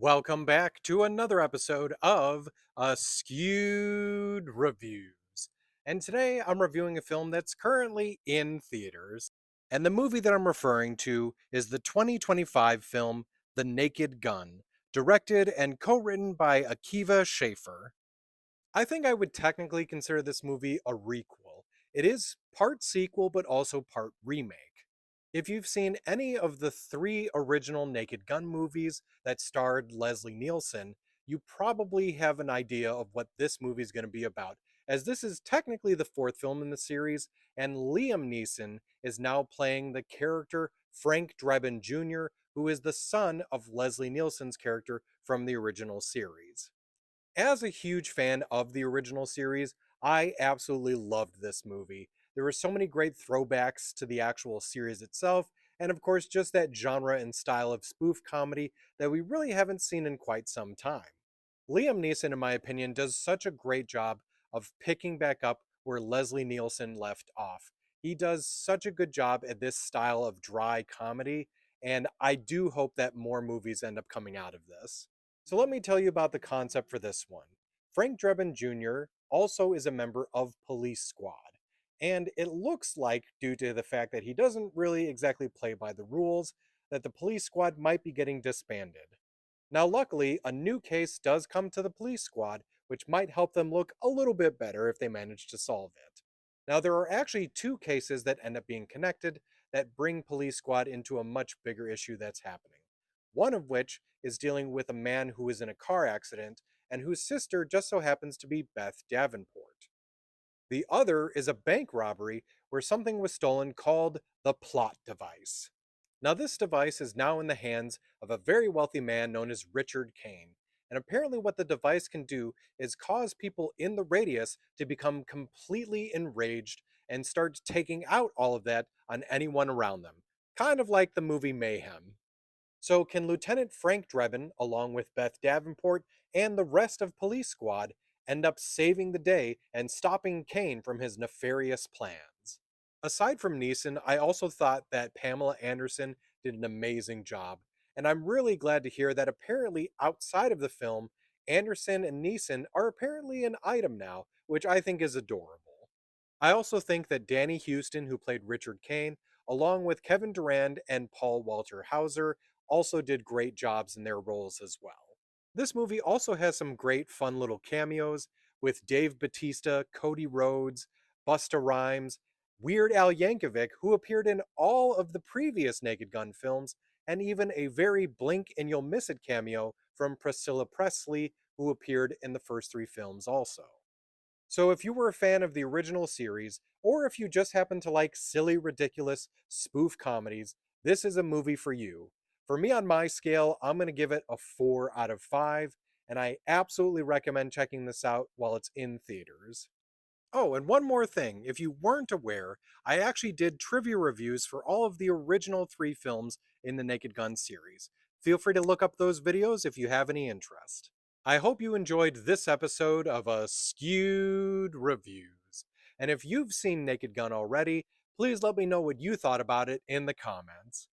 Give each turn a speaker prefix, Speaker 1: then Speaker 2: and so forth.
Speaker 1: Welcome back to another episode of Askewed Reviews. And today I'm reviewing a film that's currently in theaters. And the movie that I'm referring to is the 2025 film The Naked Gun, directed and co-written by Akiva Schaffer. I think I would technically consider this movie a requel. It is part sequel, but also part remake. If you've seen any of the three original Naked Gun movies that starred Leslie Nielsen, you probably have an idea of what this movie is going to be about, as this is technically the fourth film in the series, and Liam Neeson is now playing the character Frank Drebin Jr., who is the son of Leslie Nielsen's character from the original series. As a huge fan of the original series, I absolutely loved this movie. There were so many great throwbacks to the actual series itself, and of course, just that genre and style of spoof comedy that we really haven't seen in quite some time. Liam Neeson, in my opinion, does such a great job of picking back up where Leslie Nielsen left off. He does such a good job at this style of dry comedy, and I do hope that more movies end up coming out of this. So let me tell you about the concept for this one. Frank Drebin Jr. also is a member of Police Squad, and it looks like, due to the fact that he doesn't really exactly play by the rules, that the Police Squad might be getting disbanded. Now, luckily, a new case does come to the Police Squad, which might help them look a little bit better if they manage to solve it. Now, there are actually two cases that end up being connected that bring Police Squad into a much bigger issue that's happening. One of which is dealing with a man who is in a car accident and whose sister just so happens to be Beth Davenport. The other is a bank robbery where something was stolen called the plot device. Now, this device is now in the hands of a very wealthy man known as Richard Kane. And apparently, what the device can do is cause people in the radius to become completely enraged and start taking out all of that on anyone around them. Kind of like the movie Mayhem. So, can Lieutenant Frank Drebin, along with Beth Davenport and the rest of Police Squad, end up saving the day and stopping Kane from his nefarious plans? Aside from Neeson, I also thought that Pamela Anderson did an amazing job, and I'm really glad to hear that apparently outside of the film, Anderson and Neeson are apparently an item now, which I think is adorable. I also think that Danny Houston, who played Richard Kane, along with Kevin Durand and Paul Walter Hauser, also did great jobs in their roles as well. This movie also has some great fun little cameos with Dave Bautista, Cody Rhodes, Busta Rhymes, Weird Al Yankovic, who appeared in all of the previous Naked Gun films, and even a very blink and you'll miss it cameo from Priscilla Presley, who appeared in the first three films also. So if you were a fan of the original series, or if you just happen to like silly, ridiculous spoof comedies, this is a movie for you. For me, on my scale, I'm going to give it a 4 out of 5, and I absolutely recommend checking this out while it's in theaters. Oh, and one more thing. If you weren't aware, I actually did trivia reviews for all of the original three films in the Naked Gun series. Feel free to look up those videos if you have any interest. I hope you enjoyed this episode of Askewed Reviews. And if you've seen Naked Gun already, please let me know what you thought about it in the comments.